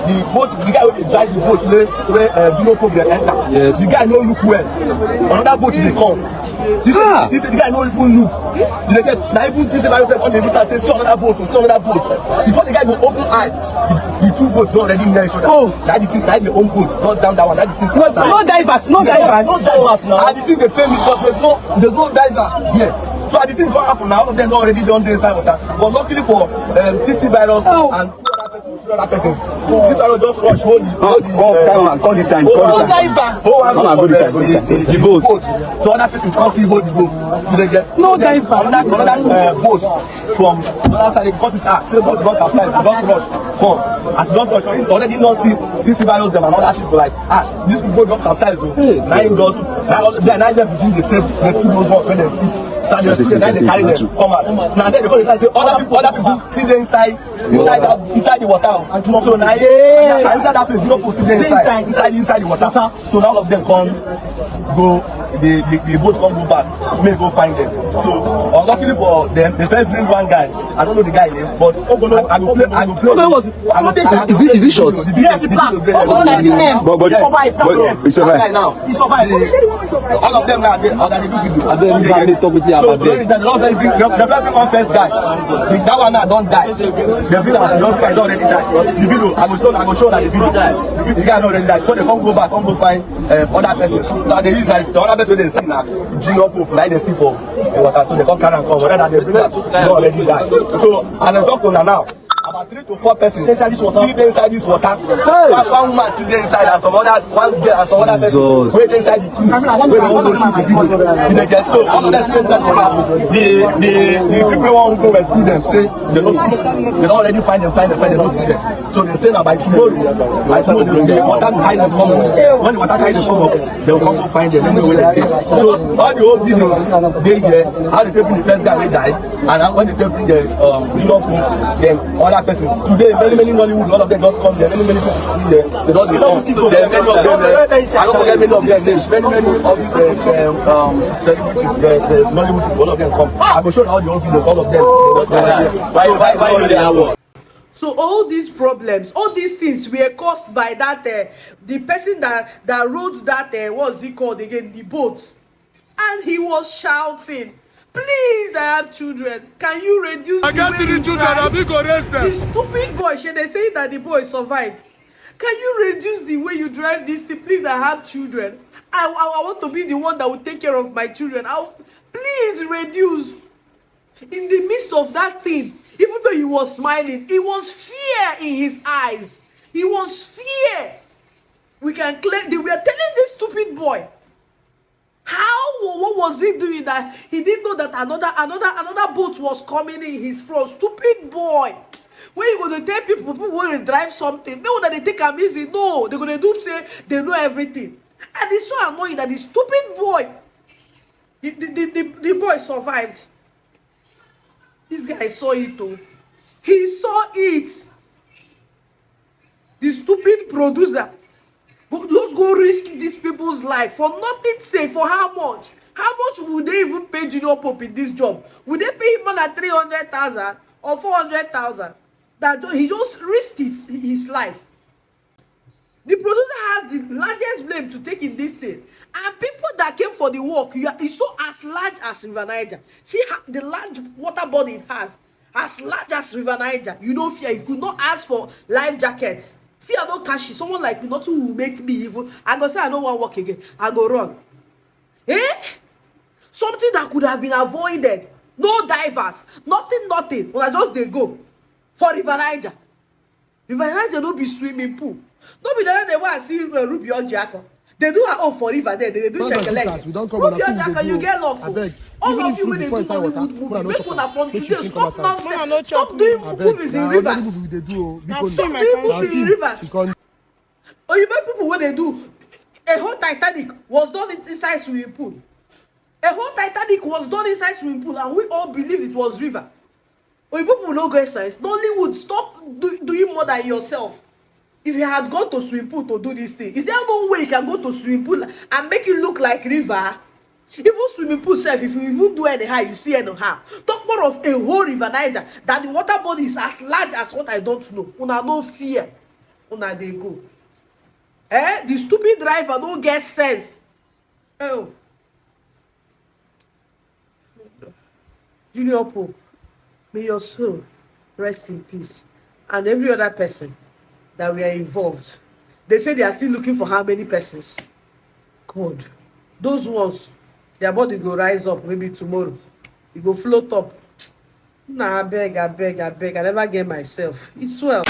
the guy who drive the boat where Junior Pope dey enter. Yes. The guy no look well. Another boat dey come. This the guy no even look. You get na even this about on the river say see another boat. Before the guy go open eye, the two boats don already near each other. Oh. That the thing, that the own boat touch down that one. That the thing. No divers, no divers. No divers now. And the thing they pay me because there's no diver here. So the thing going happen now. All of them already done the inside water. But luckily for TC virus and two other persons, TC virus just rush hold the side. No diver. The boat. So other persons can't see hold the boat. They get no diver. Another boat from the other side because it's so boat don't capsize. Don't rush. Come. As don't rush, already not see TC virus them and other shit like these people don't capsize. Nine just now them between the same the two those ones when they see. So they carry them come out. Now then they go say other people see them inside the water. So now inside that place, you don't put them inside the water. So now all of them come go the boat come go back, may go find them. So luckily for them, they first bring one guy. I don't know the guy name, but I go play. Is he short? Yes, he black. But he survived. He survived. All of them now they do video. So the very one first guy, that one now don't die. The video has already died. The video, I will show that the video died. The guy already died. So they come go back, come go find other persons. So they use like the other person they see now, Junior Pope, like they see for the water. So they come carry and come. Whether they bring that, they already died. So and the doctor now. About 3 to 4 persons still inside this water. One woman still inside and some other one girl and some other person wait inside the crew. Where they want to shoot the people. So all of them still inside the water. The people want to go rescue them say they don't already find them, they don't see them. So they say now by tomorrow the water carry them come up. When the water carry them come up, they will come to find them. They know where they are. So all the old videos they here, how they take the first guy they died, and when they take the then other persons. Today, many Nollywood, all of them just come there. Many people there. They don't come. There are many of them there. I don't forget many of them there. Many of these celebrities, the Nollywood people, all of them come. I will show all the old videos, all of them. Why do they have one? So all these problems, all these things were caused by that the person that rode that what's it called again, the boat, and he was shouting, "Please, I have children. Can you reduce the got 3 children. I'm going to arrest them." The stupid boy, they say that the boy survived. Can you reduce the way you drive this thing? Please, I have children. I want to be the one that will take care of my children. Please reduce. In the midst of that thing, even though he was smiling, it was fear in his eyes. It was fear. We can claim they were telling this stupid boy. What was he doing that he didn't know that another boat was coming in his front? Stupid boy. When you gonna tell people want to drive something, no that they take them easy. No, they're gonna do say they know everything. And it's so annoying that the stupid boy, the boy survived. This guy saw it too. He saw it. The stupid producer just go risk these people's life for nothing safe. For how much? How much would they even pay Junior Pope in this job? Would they pay him more than 300,000 or 400,000? That he just risked his life. The producer has the largest blame to take in this thing. And people that came for the work, it's so as large as River Niger. See how the large water body it has. As large as River Niger. You don't fear. You could not ask for life jackets. See, I don't cash it. Someone like me, nothing will make me evil. I go say I don't want to work again. I go run. Something that could have been avoided. No divers. Nothing. Well, I just they go. For River Niger. River Niger don't be swimming pool. Don't be there they want to see Ruby on Jacko. They do her own for river there. They do shake a leg. Ruby on Jacko, you get locked. All of you when they do Hollywood movie, make una from today. Stop nonsense. Stop doing movies in rivers. Stop doing movies in rivers. Or you bet people when they do a whole Titanic was done inside swimming pool. A whole Titanic was done inside swimming pool, and we all believed it was river. Or you people no go science. Nollywood, stop doing more than yourself. If you had gone to swimming pool to do this thing, is there no way you can go to swimming pool and make it look like river? Even swimming pool self, if you even do anyhow, you see anyhow. Talk more of a whole River Niger that the water body is as large as what I don't know. Una no fear. una dey go. The stupid driver no get sense. Oh, Junior Pope, may your soul rest in peace, and every other person that were involved. They say they are still looking for how many persons. God, those ones, their body go rise up maybe tomorrow. E go float up. Nah, I beg, I never get myself. It's well.